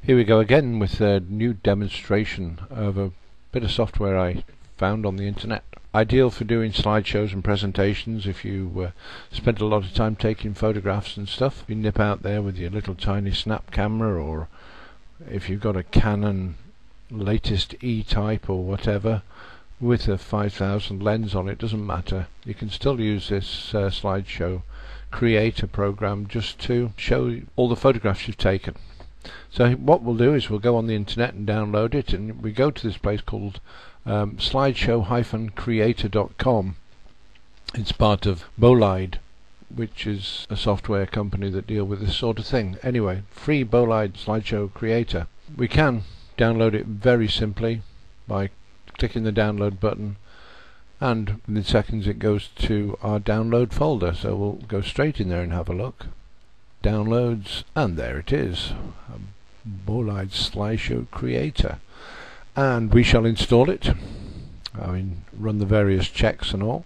Here we go again with a new demonstration of a bit of software I found on the internet. Ideal for doing slideshows and presentations if you spend a lot of time taking photographs and stuff. You nip out there with your little tiny snap camera, or if you've got a Canon latest E-type or whatever with a 5000 lens on it, doesn't matter. You can still use this slideshow creator program just to show you all the photographs you've taken. So what we'll do is we'll go on the internet and download it, and we go to this place called slideshow-creator.com. It's part of Bolide, which is a software company that deal with this sort of thing. Anyway, free Bolide slideshow creator. We can download it very simply by clicking the download button, and within seconds it goes to our download folder. So we'll go straight in there and have a look. Downloads, and there it is, Bolide slideshow creator, and we shall install it. Run the various checks and all.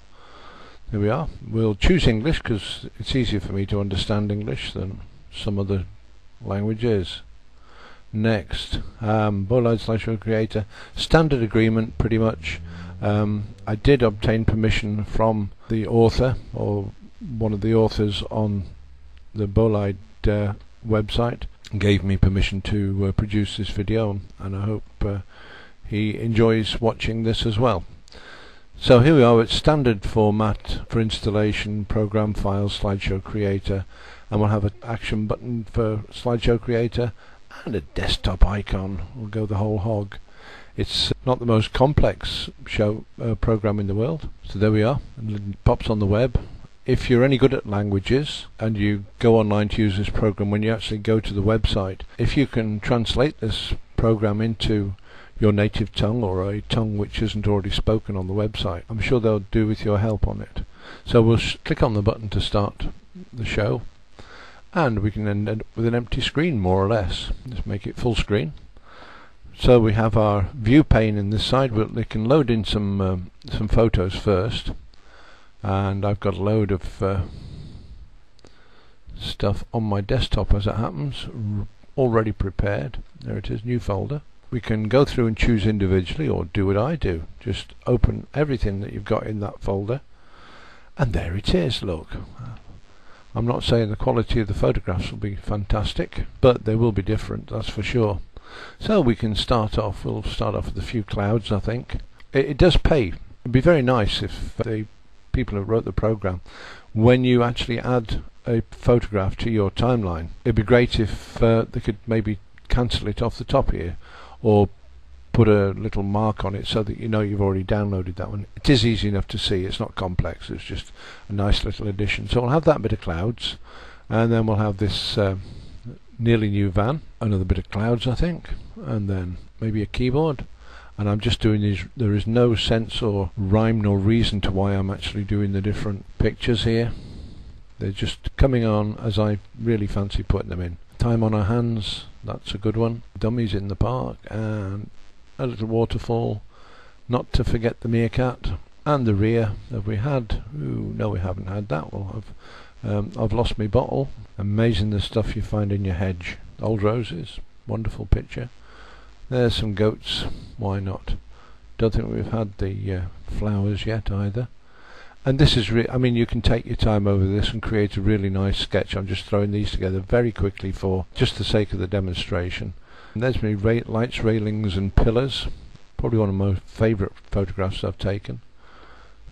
There we are. We'll choose English because it's easier for me to understand English than some other languages. Next, Bolide slideshow creator, standard agreement pretty much. I did obtain permission from the author, or one of the authors on the Bolide website, gave me permission to produce this video, and I hope he enjoys watching this as well. So here we are at standard format for installation, program files, slideshow creator, and we'll have an action button for slideshow creator and a desktop icon. We'll go the whole hog. It's not the most complex program in the world. So there we are, and it pops on the web. If you're any good at languages and you go online to use this program, when you actually go to the website, if you can translate this program into your native tongue or a tongue which isn't already spoken on the website, I'm sure they'll do with your help on it. So we'll click on the button to start the show, and we can end up with an empty screen more or less. Let's make it full screen. So we have our view pane in this side. We can load in some photos first. And I've got a load of stuff on my desktop as it happens, already prepared. There it is, new folder. We can go through and choose individually, or do what I do, just open everything that you've got in that folder, and there it is. Look, I'm not saying the quality of the photographs will be fantastic, but they will be different, that's for sure. So we can start off, we'll start off with a few clouds. I think it does pay. It'd be very nice if the people who wrote the program, when you actually add a photograph to your timeline, it'd be great if they could maybe cancel it off the top here, or put a little mark on it so that you know you've already downloaded that one. It is easy enough to see, it's not complex, it's just a nice little addition. So we'll have that bit of clouds, and then we'll have this nearly new van, another bit of clouds I think, and then maybe a keyboard. And I'm just doing these, there is no sense or rhyme nor reason to why I'm actually doing the different pictures here. They're just coming on as I really fancy putting them in. Time on our hands, that's a good one. Dummies in the park, and a little waterfall. Not to forget the meerkat, and the rear. Have we had? Ooh, no, we haven't had that. Well, I've lost my bottle. Amazing the stuff you find in your hedge. Old roses, wonderful picture. There's some goats, why not? Don't think we've had the flowers yet either. And this is you can take your time over this and create a really nice sketch. I'm just throwing these together very quickly for just the sake of the demonstration. And there's my lights, railings and pillars. Probably one of my favourite photographs I've taken.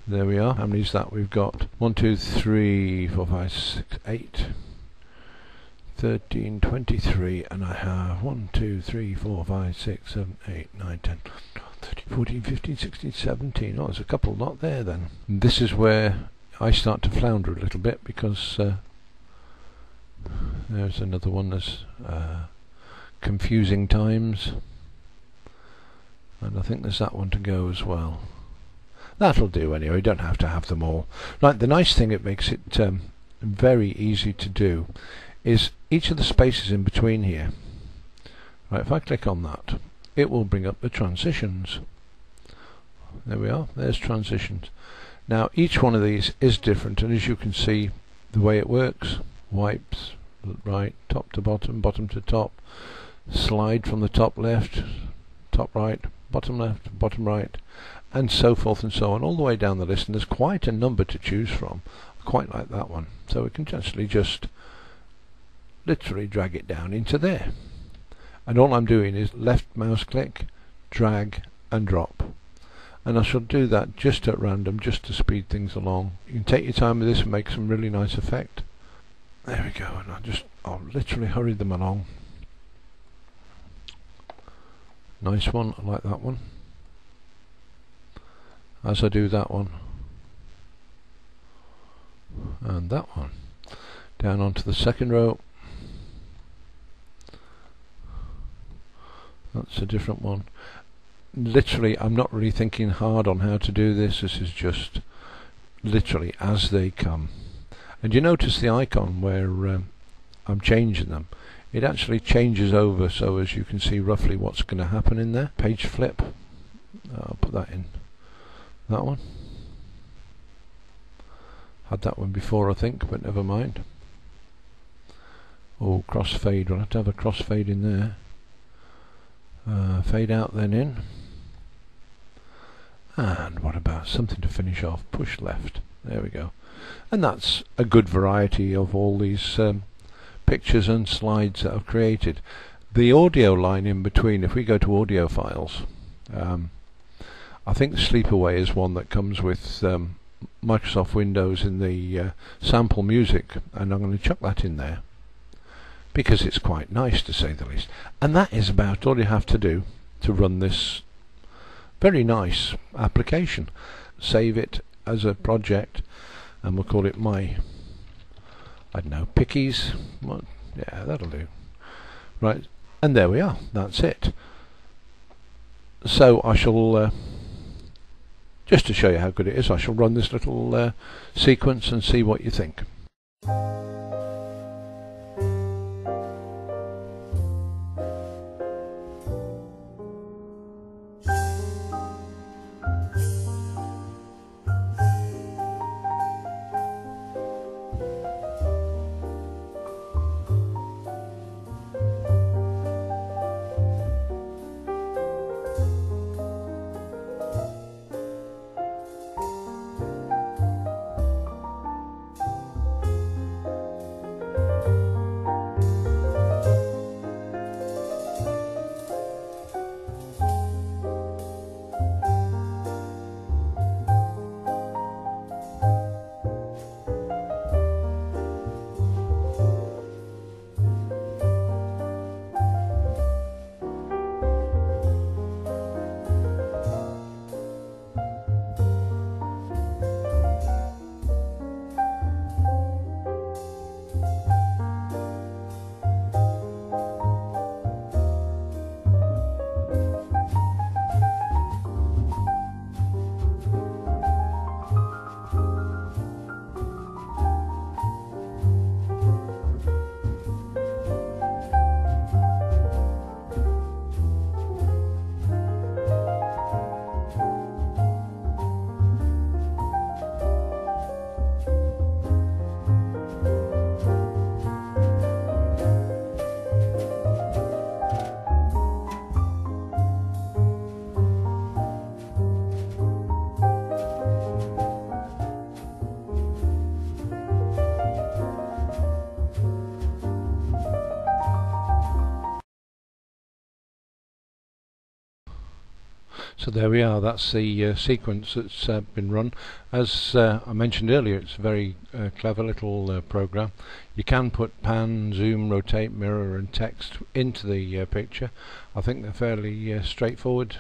There we are. How many is that? We've got 1, 2, 3, 4, 5, 6, 8, 13, 23, and I have 1, 2, 3, 4, 5, 6, 7, 8, 9, 10, 13, 14, 15, 16, 17. Oh, there's a couple not there then. And this is where I start to flounder a little bit, because there's another one. There's confusing times, and I think there's that one to go as well. That'll do anyway, you don't have to have them all. Right, the nice thing, it makes it very easy to do, is each of the spaces in between here. Right, if I click on that, it will bring up the transitions. There we are, there's transitions. Now each one of these is different, and as you can see the way it works, wipes, right, top to bottom, bottom to top, slide from the top left, top right, bottom left, bottom right, and so forth and so on, all the way down the list. And there's quite a number to choose from. I quite like that one. So we can actually just literally drag it down into there. And all I'm doing is left mouse click, drag and drop. And I shall do that just at random, just to speed things along. You can take your time with this and make some really nice effect. There we go, and I'll literally hurry them along. Nice one, I like that one. As I do that one, and that one, down onto the second row. That's a different one. Literally, I'm not really thinking hard on how to do this. This is just literally as they come. And you notice the icon where I'm changing them. It actually changes over, so as you can see roughly what's going to happen in there. Page flip. I'll put that in. That one. Had that one before, I think, but never mind. Oh, crossfade. We'll have to have a crossfade in there. Fade out, then in. And what about something to finish off? Push left. There we go. And that's a good variety of all these pictures and slides that I've created. The audio line in between, if we go to audio files, I think the Sleepaway is one that comes with Microsoft Windows in the sample music, and I'm going to chuck that in there because it's quite nice, to say the least. And that is about all you have to do to run this very nice application. Save it as a project, and we'll call it my, I don't know, Pickies. Yeah, that'll do. Right, and there we are. That's it. So I shall, just to show you how good it is, I shall run this little sequence and see what you think. So there we are, that's the sequence that's been run. As I mentioned earlier, it's a very clever little program. You can put pan, zoom, rotate, mirror and text into the picture. I think they're fairly straightforward,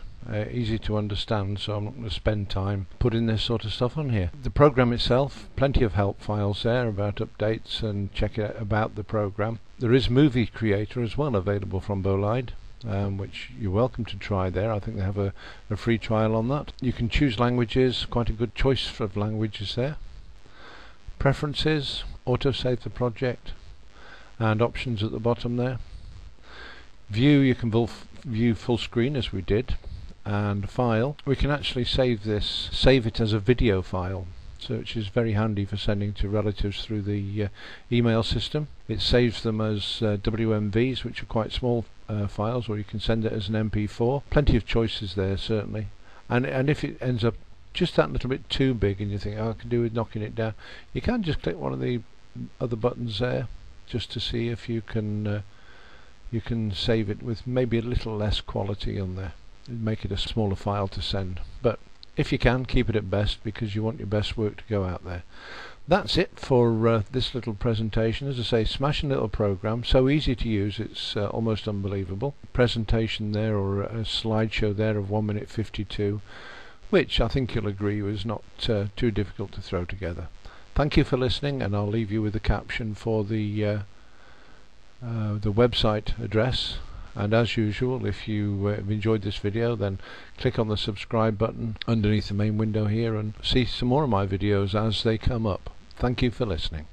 easy to understand, so I'm not going to spend time putting this sort of stuff on here. The program itself, plenty of help files there about updates and check out about the program. There is Movie Creator as well available from Bolide, which you're welcome to try there. I think they have a free trial on that. You can choose languages, quite a good choice of languages there. Preferences, autosave the project, and options at the bottom there. View, you can view full screen as we did, and file. We can actually save it as a video file. which is very handy for sending to relatives through the email system. It saves them as WMVs, which are quite small files, or you can send it as an MP4. Plenty of choices there, certainly. And if it ends up just that little bit too big and you think, oh, I can do with knocking it down, you can just click one of the other buttons there just to see if you can save it with maybe a little less quality on there, make it a smaller file to send. But if you can, keep it at best, because you want your best work to go out there. That's it for this little presentation. As I say, smashing little program, so easy to use, it's almost unbelievable. Presentation there, or a slideshow there of 1 minute 52, which I think you'll agree was not too difficult to throw together. Thank you for listening, and I'll leave you with the caption for the website address. And as usual, if you have enjoyed this video, then click on the subscribe button underneath the main window here and see some more of my videos as they come up. Thank you for listening.